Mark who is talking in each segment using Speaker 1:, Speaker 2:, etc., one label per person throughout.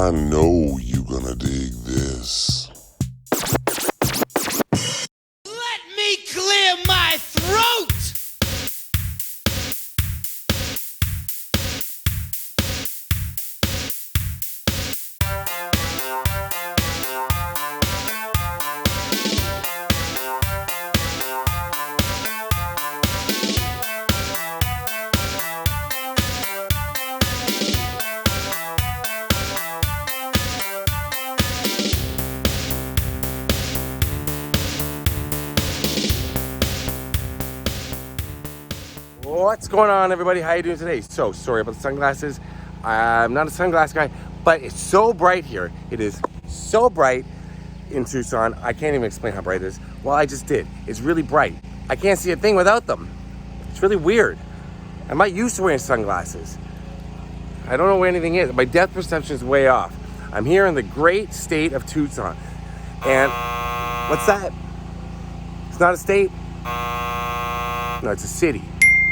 Speaker 1: I know you gonna dig this.
Speaker 2: Let me clear my throat!
Speaker 3: What's going on, everybody? How you doing today? So sorry about the sunglasses. I'm not a sunglass guy, but it's so bright here. It is so bright in Tucson. I can't even explain how bright it is. Well, I just did. It's really bright. I can't see a thing without them. It's really weird. I'm not used to wearing sunglasses. I don't know where anything is. My depth perception is way off. I'm here in the great state of Tucson. And what's that? It's not a state? No, it's a city.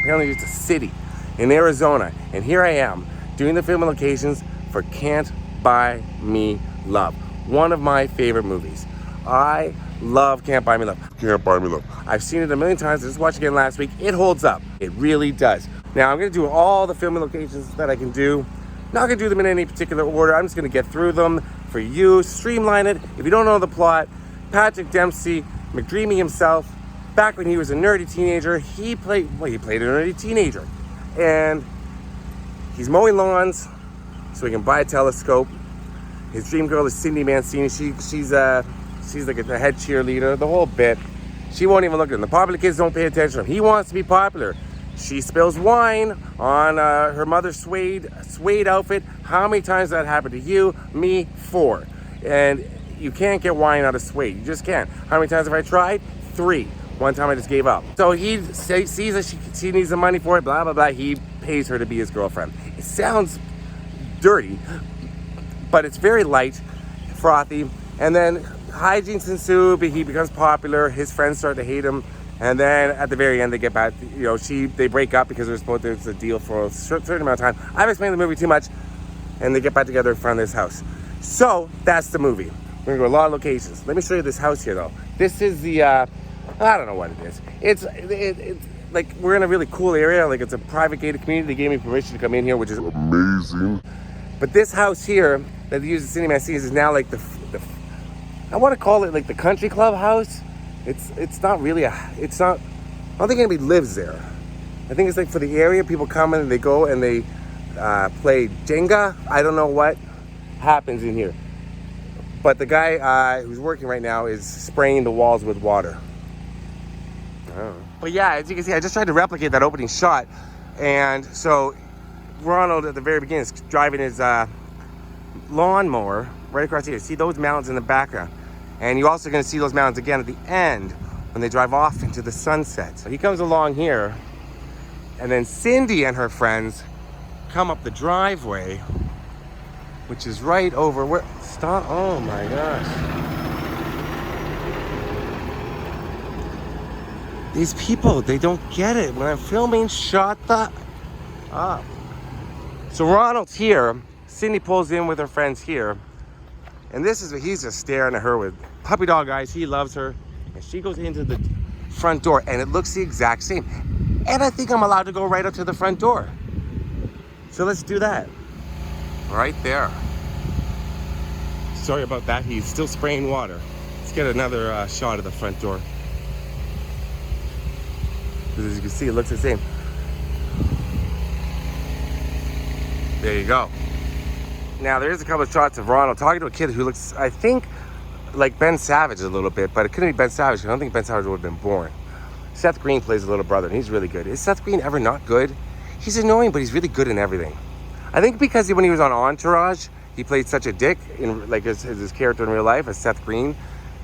Speaker 3: Apparently it's a city in Arizona. And here I am doing the filming locations for Can't Buy Me Love. One of my favorite movies. I love Can't Buy Me Love.
Speaker 1: Can't buy me love.
Speaker 3: I've seen it a million times. I just watched it again last week. It holds up. It really does. Now I'm gonna do all the filming locations that I can do. Not gonna do them in any particular order. I'm just gonna get through them for you, streamline it. If you don't know the plot, Patrick Dempsey, McDreamy himself, back when he was a nerdy teenager, he played a nerdy teenager. And he's mowing lawns so he can buy a telescope. His dream girl is Cindy Mancini. She's like a head cheerleader, the whole bit. She won't even look at him. The popular kids don't pay attention to him. He wants to be popular. She spills wine on her mother's suede outfit. How many times that happened to you? Me, 4. And you can't get wine out of suede. You just can't. How many times have I tried? 3. One time I just gave up. So he sees that she needs the money for it, blah, blah, blah. He pays her to be his girlfriend. It sounds dirty, but it's very light, frothy. And then hijinks ensue, he becomes popular. His friends start to hate him. And then at the very end, they get back, they break up because there's a deal for a certain amount of time. I've explained the movie too much. And they get back together in front of this house. So that's the movie. We're gonna go to a lot of locations. Let me show you this house here though. This is the, I don't know what it is. It's like we're in a really cool area. Like it's a private gated community. They gave me permission to come in here, which is
Speaker 1: Amazing.
Speaker 3: But this house here that they use at Cinema Scenes is now like the I want to call it like the country club house. It's not really it's not. I don't think anybody lives there. I think it's like for the area. People come in and they go and they play Jenga. I don't know what happens in here. But the guy who's working right now is spraying the walls with water. But yeah, as you can see, I just tried to replicate that opening shot. And so Ronald at the very beginning is driving his lawnmower right across here. See those mountains in the background. And you're also gonna see those mountains again at the end when they drive off into the sunset. So he comes along here, and then Cindy and her friends come up the driveway, which is right over where, stop, oh my gosh. These people, they don't get it. When I'm filming, shut the up. So Ronald's here. Cindy pulls in with her friends here. And this is what he's just staring at her with puppy dog eyes. He loves her. And she goes into the front door and it looks the exact same. And I think I'm allowed to go right up to the front door. So let's do that. Right there. Sorry about that. He's still spraying water. Let's get another shot of the front door. As you can see, it looks the same. There you go. Now, there's a couple of shots of Ronald talking to a kid who looks, I think, like Ben Savage a little bit, but it couldn't be Ben Savage. I don't think Ben Savage would have been born. Seth Green plays a little brother, and he's really good. Is Seth Green ever not good? He's annoying, but he's really good in everything. I think because when he was on Entourage, he played such a dick in like his character in real life as Seth Green.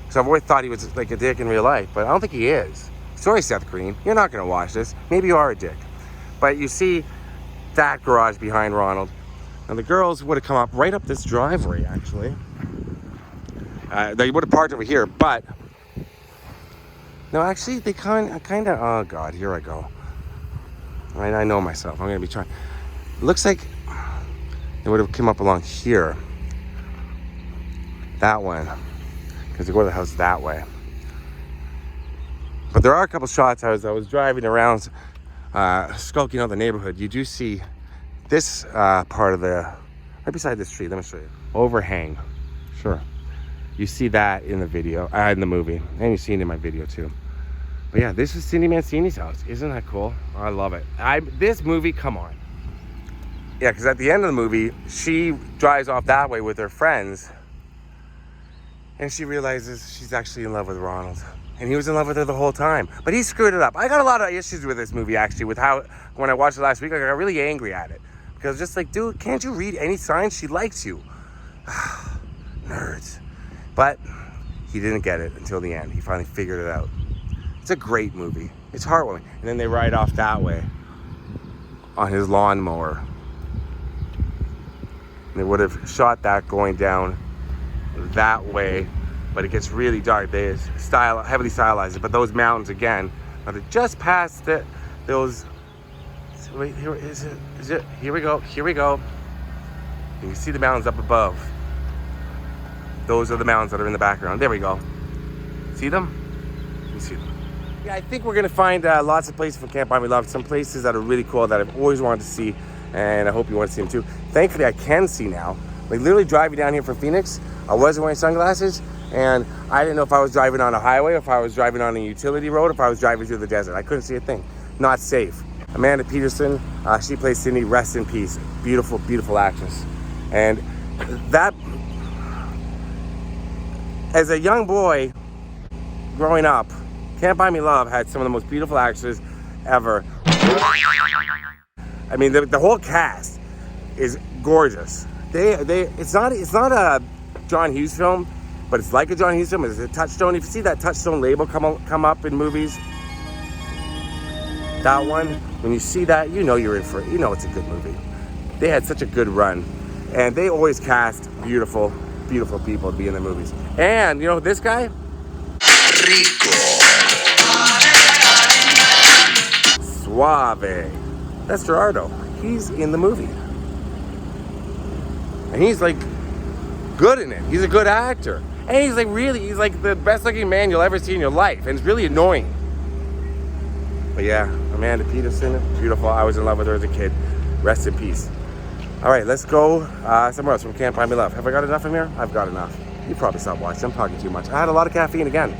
Speaker 3: So I've always thought he was like a dick in real life, but I don't think he is. Sorry, Seth Green, you're not gonna watch this. Maybe you are a dick. But you see that garage behind Ronald. And the girls would have come up right up this driveway, actually. They would have parked over here, but no, actually, they kind of. Oh God, here I go. I know myself. I'm gonna be trying. It looks like they would have come up along here, that one, because they go to the house that way. But there are a couple shots. I was driving around, skulking out the neighborhood. You do see this part of the, right beside this tree. Let me show you. Overhang. Sure. You see that in the video, in the movie, and you see it in my video too. But yeah, this is Cindy Mancini's house. Isn't that cool? I love it. This movie, come on. Yeah, because at the end of the movie, she drives off that way with her friends, and she realizes she's actually in love with Ronald. And he was in love with her the whole time. But he screwed it up. I got a lot of issues with this movie, actually, with how, when I watched it last week, I got really angry at it. Because just like, dude, can't you read any signs? She likes you. Nerds. But he didn't get it until the end. He finally figured it out. It's a great movie. It's heartwarming. And then they ride off that way on his lawnmower. They would have shot that going down that way, but it gets really dark. They heavily stylize it. But those mountains again, now they're just past those. Wait, here is it? Is it? Here we go. Here we go. You can see the mountains up above. Those are the mountains that are in the background. There we go. See them? You see them. Yeah, I think we're gonna find lots of places from Camp Buy Me Love. Some places that are really cool that I've always wanted to see, and I hope you want to see them too. Thankfully, I can see now. Like literally driving down here from Phoenix, I wasn't wearing sunglasses, and I didn't know if I was driving on a highway, or if I was driving on a utility road, or if I was driving through the desert. I couldn't see a thing. Not safe. Amanda Peterson, she plays Cindy. Rest in peace. Beautiful, beautiful actress. And that, as a young boy growing up, Can't Buy Me Love had some of the most beautiful actresses ever. I mean, the whole cast is gorgeous. It's not a John Hughes film, but it's like a John Hughes film. It's a Touchstone. If you see that Touchstone label come up in movies, that one, when you see that, you know you're in for it. You know it's a good movie. They had such a good run, and they always cast beautiful, beautiful people to be in their movies. And you know this guy? Suave. That's Gerardo. He's in the movie. And he's like good in it. He's a good actor. And he's like the best looking man you'll ever see in your life. And it's really annoying. But yeah, Amanda Peterson, beautiful. I was in love with her as a kid. Rest in peace. All right, let's go somewhere else from Can't Buy Me Love. Have I got enough from here? I've got enough. You probably stopped watching. I'm talking too much. I had a lot of caffeine again.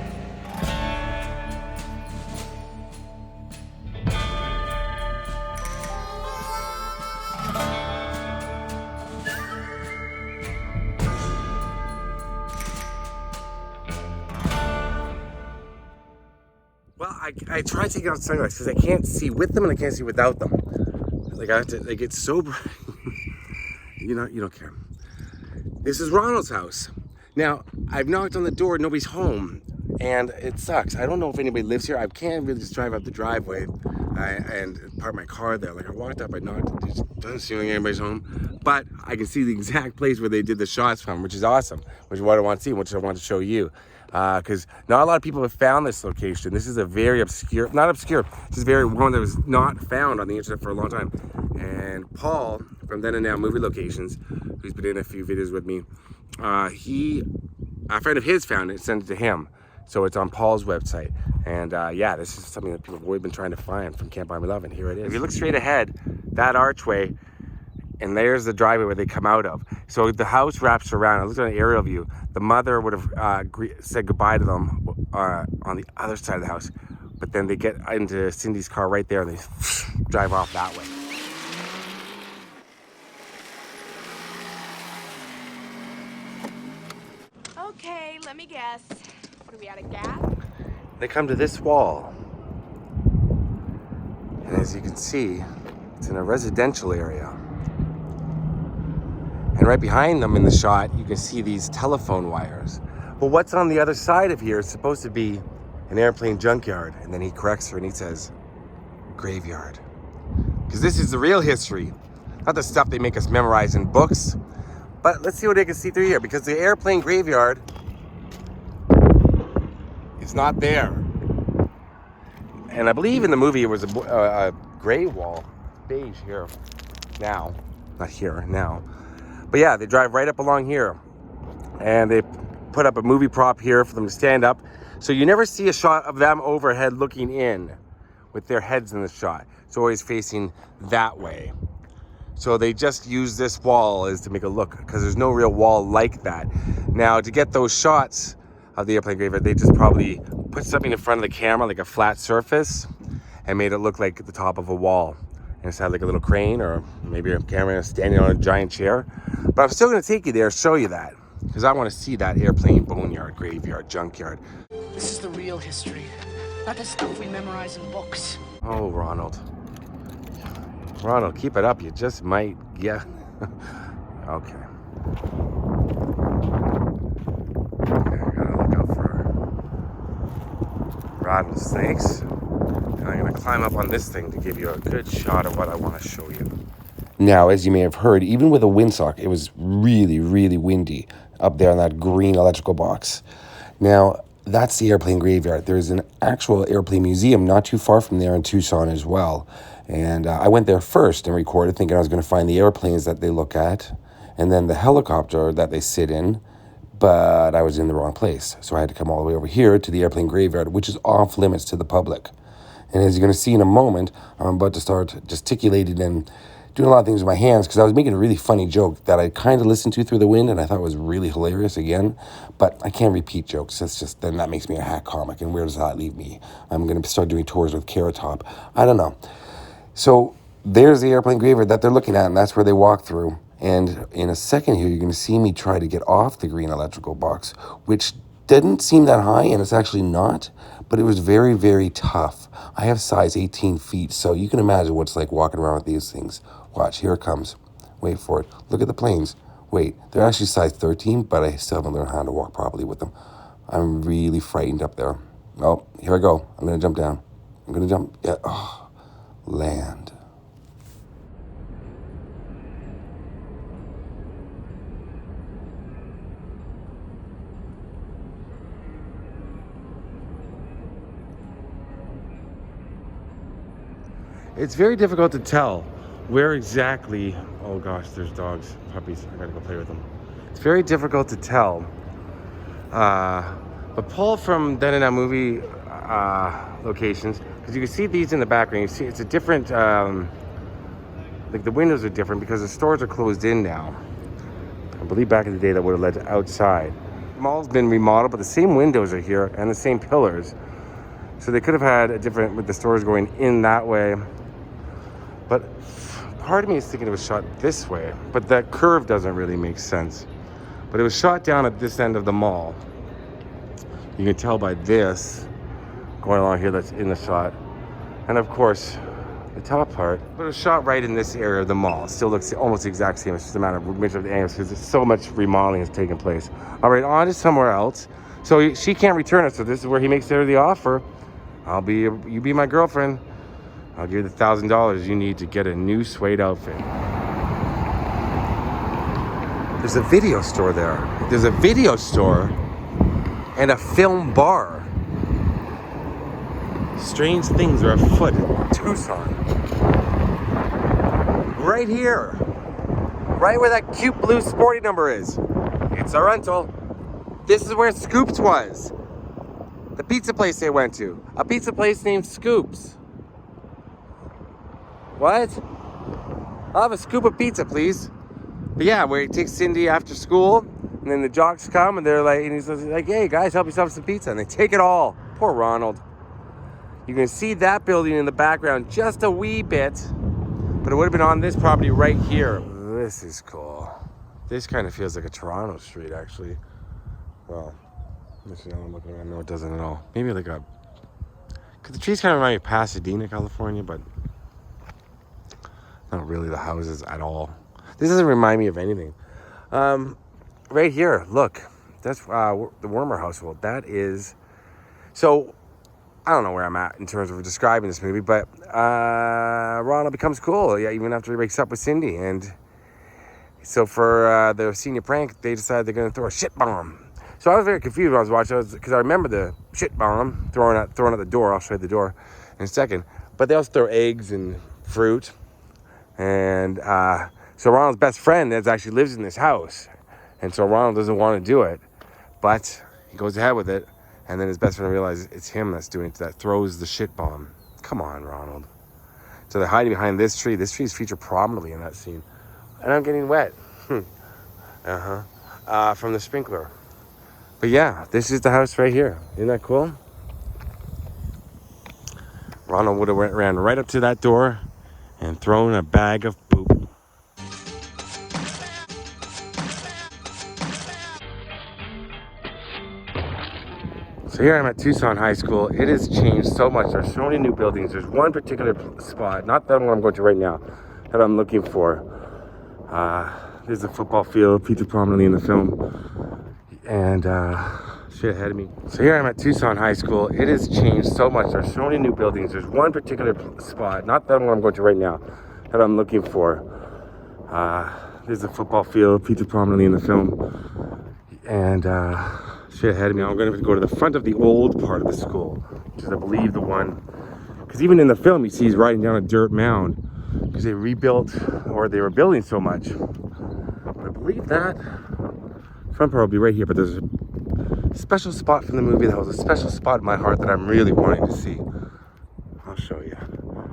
Speaker 3: Well, I try taking out sunglasses because I can't see with them and I can't see without them. Like I have to, like it's so bright. You don't care. This is Ronald's house. Now, I've knocked on the door, nobody's home, and it sucks. I don't know if anybody lives here. I can't really just drive up the driveway and park my car there. Like I walked up, I knocked, it doesn't seem like anybody's home, but I can see the exact place where they did the shots from, which is awesome, which is what I want to see, which I want to show you. Because not a lot of people have found this location. This is a very obscure, not obscure, just very one that was not found on the internet for a long time. And Paul from Then and Now Movie Locations, who's been in a few videos with me, a friend of his found it, sent it to him. So it's on Paul's website. And yeah, this is something that people have always been trying to find from Can't Buy Me Love, and here it is. If you look straight ahead, that archway, and there's the driveway where they come out of. So the house wraps around. I looked at an aerial view. The mother would have said goodbye to them on the other side of the house. But then they get into Cindy's car right there and they drive off that way.
Speaker 4: Okay, let me guess. What, are we out of gas?
Speaker 3: They come to this wall. And as you can see, it's in a residential area. And right behind them in the shot, you can see these telephone wires. But what's on the other side of here is supposed to be an airplane junkyard. And then he corrects her and he says, graveyard. Because this is the real history, not the stuff they make us memorize in books. But let's see what they can see through here, because the airplane graveyard is not there. And I believe in the movie it was a gray wall, beige here, now, not here, now. But yeah, they drive right up along here, and they put up a movie prop here for them to stand up. So you never see a shot of them overhead looking in with their heads in the shot. It's always facing that way. So they just use this wall as to make it look, because there's no real wall like that. Now, to get those shots of the airplane graveyard, they just probably put something in front of the camera, like a flat surface, and made it look like the top of a wall. And it's had like a little crane, or maybe a camera standing on a giant chair. But I'm still gonna take you there, show you that, because I want to see that airplane boneyard, graveyard, junkyard.
Speaker 5: This is the real history, not the stuff we memorize in books.
Speaker 3: Oh, Ronald. Ronald, keep it up. You just might, yeah. Okay. I gotta look out for rattlesnakes. And I'm gonna climb up on this thing to give you a good shot of what I want to show you. Now, as you may have heard, even with a windsock, it was really, really windy up there on that green electrical box. Now, that's the airplane graveyard. There's an actual airplane museum not too far from there in Tucson as well. And I went there first and recorded, thinking I was going to find the airplanes that they look at and then the helicopter that they sit in, but I was in the wrong place. So I had to come all the way over here to the airplane graveyard, which is off limits to the public. And as you're going to see in a moment, I'm about to start gesticulating and doing a lot of things with my hands, because I was making a really funny joke that I kind of listened to through the wind and I thought was really hilarious again. But I can't repeat jokes. That's just, then that makes me a hack comic. And where does that leave me? I'm going to start doing tours with Carrot Top. I don't know. So there's the airplane graveyard that they're looking at, and that's where they walk through. And in a second here, you're going to see me try to get off the green electrical box, which didn't seem that high, and it's actually not, but it was very, very tough. I have size 18 feet, so you can imagine what it's like walking around with these things. Watch, here it comes. Wait for it. Look at the planes. Wait, they're actually size 13, but I still haven't learned how to walk properly with them. I'm really frightened up there. Oh, here I go. I'm going to jump down. I'm going to jump. Yeah. Oh. Land. It's very difficult to tell where exactly, oh gosh, there's dogs, puppies, I gotta go play with them. It's very difficult to tell. But pull from then and now movie locations, because you can see these in the background. You see it's a different, like the windows are different because the stores are closed in now. I believe back in the day that would have led to outside. The mall's been remodeled, but the same windows are here and the same pillars. So they could have had a different, with the stores going in that way. But part of me is thinking it was shot this way, but that curve doesn't really make sense. But it was shot down at this end of the mall. You can tell by this going along here that's in the shot. And of course, the top part. But it was shot right in this area of the mall. It still looks almost the exact same. It's just a matter of mixture of the angles because so much remodeling has taken place. All right, on to somewhere else. So she can't return it. So this is where he makes her the offer. You be my girlfriend. I'll give you the $1,000 you need to get a new suede outfit. There's a video store there. There's a video store and a film bar. Strange things are afoot in Tucson. Right here. Right where that cute blue sporty number is. It's a rental. This is where Scoops was. The pizza place they went to. A pizza place named Scoops. What? I'll have a scoop of pizza, please. But yeah, where he takes Cindy after school, and then the jocks come, and they're like, and he's like, hey guys, help yourself some pizza, and they take it all. Poor Ronald. You can see that building in the background just a wee bit, but it would have been on this property right here. This is cool. This kind of feels like a Toronto street, actually. Well, now I'm looking around. No, it doesn't at all. Maybe like a, because the trees kind of remind me of Pasadena, California, but not really the houses at all. This doesn't remind me of anything. Right here, look, that's the Wormer household. That is, so I don't know where I'm at in terms of describing this movie, but Ronald becomes cool, yeah, even after he wakes up with Cindy. And so for the senior prank, they decided they're going to throw a shit bomb. So I was very confused when I was watching, because I remember the shit bomb thrown at the door. I'll show you the door in a second. But they also throw eggs and fruit. And so Ronald's best friend actually lives in this house. And so Ronald doesn't want to do it. But he goes ahead with it, and then his best friend realizes it's him that's doing it, that throws the shit bomb. Come on, Ronald. So they're hiding behind this tree. This tree is featured prominently in that scene. And I'm getting wet. From the sprinkler. But yeah, this is the house right here. Isn't that cool? Ronald would have ran right up to that door and thrown a bag of poop. So here I'm at Tucson High School. It has changed so much. There's so many new buildings. There's one particular spot, not that one I'm going to right now, that I'm looking for. There's a football field featured prominently in the film. And shit ahead of me. So here I'm at Tucson High School. It has changed so much. There's so many new buildings. There's one particular spot, not that one I'm going to right now, that I'm looking for. There's a football field featured prominently in the film. And shit ahead of me. I'm going to go to the front of the old part of the school, which is, I believe, the one. Because even in the film, you see he's riding down a dirt mound because they rebuilt, or they were building so much. But I believe that front part will be right here. But there's a special spot from the movie that was a special spot in my heart that I'm really wanting to see. I'll show you.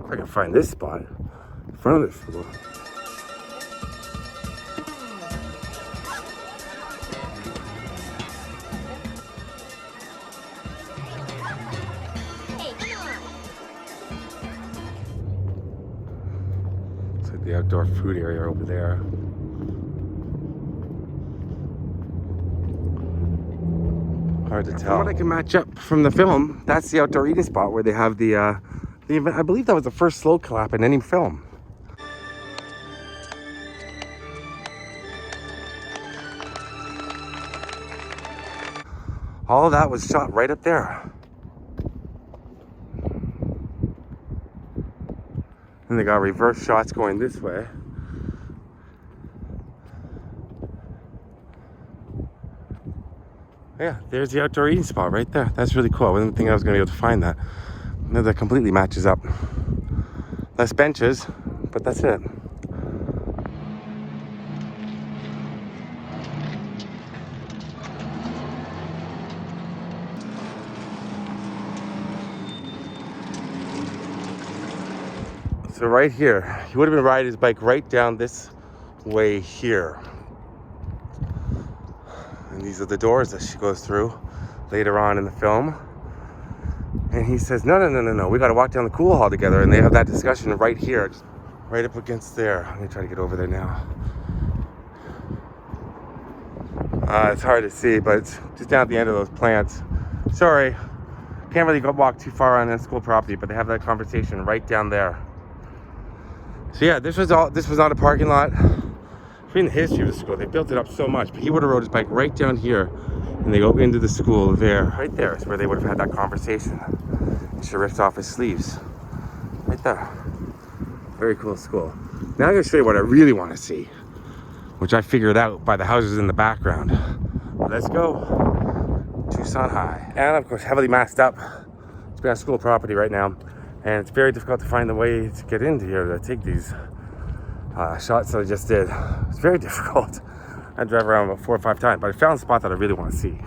Speaker 3: If I can find this spot in front of the school. It's like the outdoor food area over there. Hard to tell. From what I can match up from the film, that's the outdoor eating spot where they have the event. I believe that was the first slow clap in any film. All of that was shot right up there. And they got reverse shots going this way. Yeah, there's the outdoor eating spot right there. That's really cool. I didn't think I was going to be able to find that. No, that completely matches up. Less benches, but that's it. So right here, he would have been riding his bike right down this way here. And these are the doors that she goes through later on in the film. And he says, no, we got to walk down the cool hall together. And they have that discussion right here, right up against there. I'm going to try to get over there now. It's hard to see, but it's just down at the end of those plants. Sorry, can't really walk too far on that school property, but they have that conversation right down there. So yeah, this was not a parking lot. In the history of the school, they built it up so much, but he would have rode his bike right down here, and they go into the school there. Right there is where they would have had that conversation. And she ripped off his sleeves. Right there. Very cool school. Now I'm going to show you what I really want to see, which I figured out by the houses in the background. Let's go. Tucson High. And of course, heavily masked up. It's been on school property right now, and it's very difficult to find the way to get into here to take these shots that I just did. It's very difficult. I drive around about 4 or 5 times, but I found a spot that I really want to see.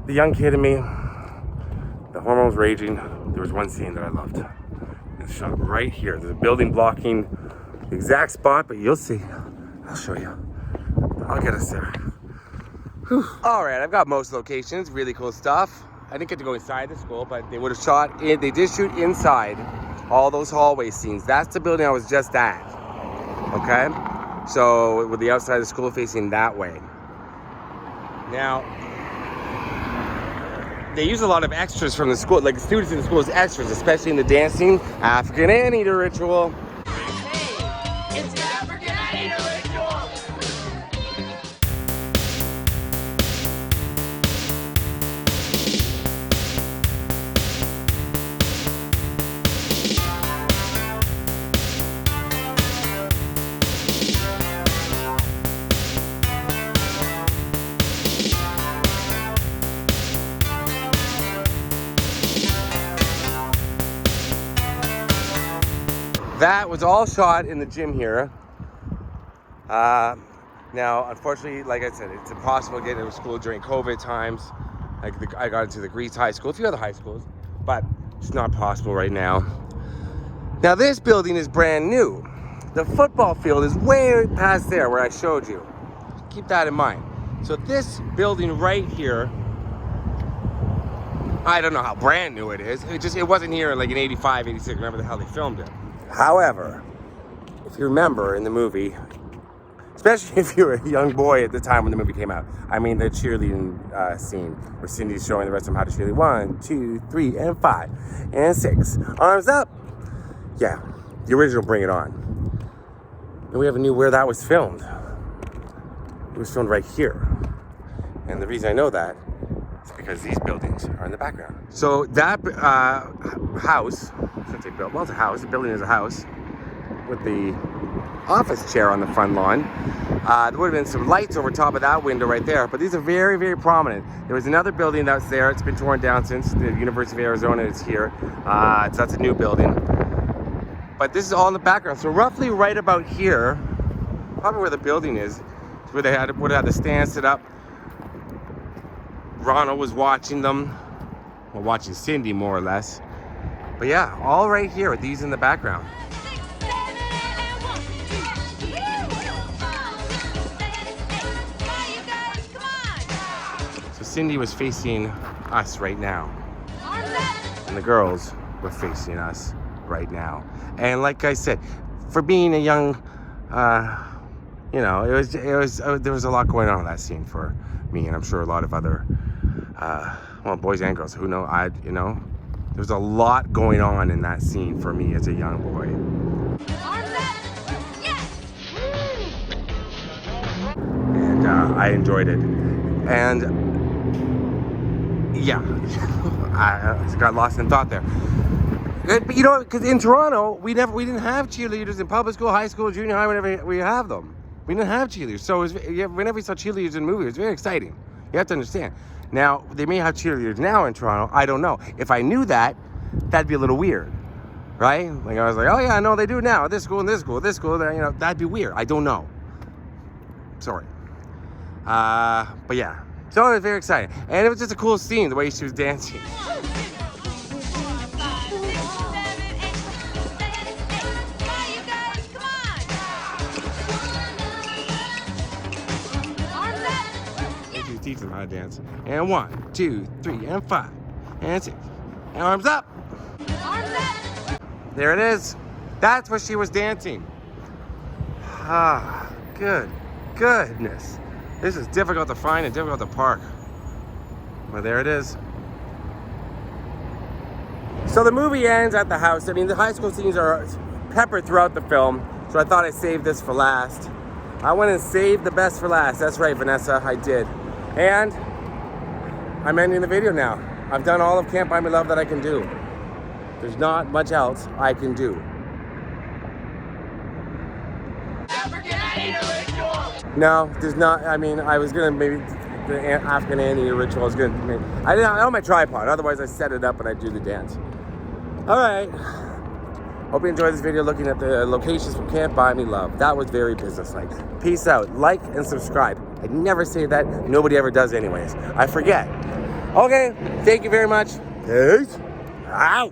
Speaker 3: The young kid in me, the hormones raging. There was one scene that I loved. It's shot right here. There's a building blocking the exact spot, but you'll see. I'll show you. I'll get us there. Whew. All right, I've got most locations. Really cool stuff. I didn't get to go inside the school, but they would have shot it. They did shoot inside. All those hallway scenes. That's the building I was just at. Okay? So with the outside of the school facing that way. Now, they use a lot of extras from the school, like students in the school as extras, especially in the dancing African Anteater ritual.
Speaker 2: Hey, it's the African Anteater ritual!
Speaker 3: That was all shot in the gym here. Now, unfortunately, like I said, it's impossible to get into school during COVID times. Like I got into the Greece High School, a few other high schools, but it's not possible right now. Now, this building is brand new. The football field is way past there where I showed you. Keep that in mind. So this building right here, I don't know how brand new it is. It wasn't here in like in 85, 86, remember the hell they filmed it. However, if you remember in the movie, especially if you were a young boy at the time when the movie came out, I mean the cheerleading scene where Cindy's showing the rest of them how to cheerlead. 1, 2, 3, and 5, and 6. Arms up. Yeah, the original Bring It On. And we never knew where that was filmed. It was filmed right here. And the reason I know that is because these buildings are in the background. So that house, since they built, well, it's a house, the building is a house with the office chair on the front lawn. There would have been some lights over top of that window right there, but these are very, very prominent. There was another building that's there. It's been torn down since the University of Arizona is here. So that's a new building. But this is all in the background. So roughly right about here, probably where the building is where they would have the stand set up. Ronald was watching them. Well, watching Cindy more or less. But yeah, all right here with these in the background. So Cindy was facing us right now. And the girls were facing us right now. And like I said, for being a young, you know, there was a lot going on in that scene for me, and I'm sure a lot of other, well, boys and girls. Who know? You know, there's a lot going on in that scene for me as a young boy. And I enjoyed it. And yeah, I got lost in thought there. But you know, because in Toronto, we didn't have cheerleaders in public school, high school, junior high, whenever we have them. We didn't have cheerleaders. So whenever we saw cheerleaders in movies, it was very exciting. You have to understand. Now, they may have cheerleaders now in Toronto. I don't know. If I knew that, that'd be a little weird, right? Like I was like, oh yeah, no, they do now. This school and this school, this school. You know, that'd be weird. I don't know. Sorry. But yeah. So it was very exciting. And it was just a cool scene, the way she was dancing. Teach them how to dance. And 1, 2, 3, and 5, and 6. And arms up. Arms up. There it is. That's where she was dancing. Ah, goodness. This is difficult to find and difficult to park. Well, there it is. So the movie ends at the house. I mean, the high school scenes are peppered throughout the film, so I thought I'd save this for last. I went and saved the best for last. That's right, Vanessa, I did. And I'm ending the video now. I've done all of Can't Buy Me Love that I can do. There's not much else I can do. No, there's not. I mean, I was gonna maybe the African Anteater ritual. I was gonna. I didn't have my tripod. Otherwise, I set it up and I do the dance. All right. Hope you enjoyed this video looking at the locations from Can't Buy Me Love. That was very businesslike. Peace out. Like and subscribe. I never say that. Nobody ever does anyways. I forget. Okay. Thank you very much. Peace out.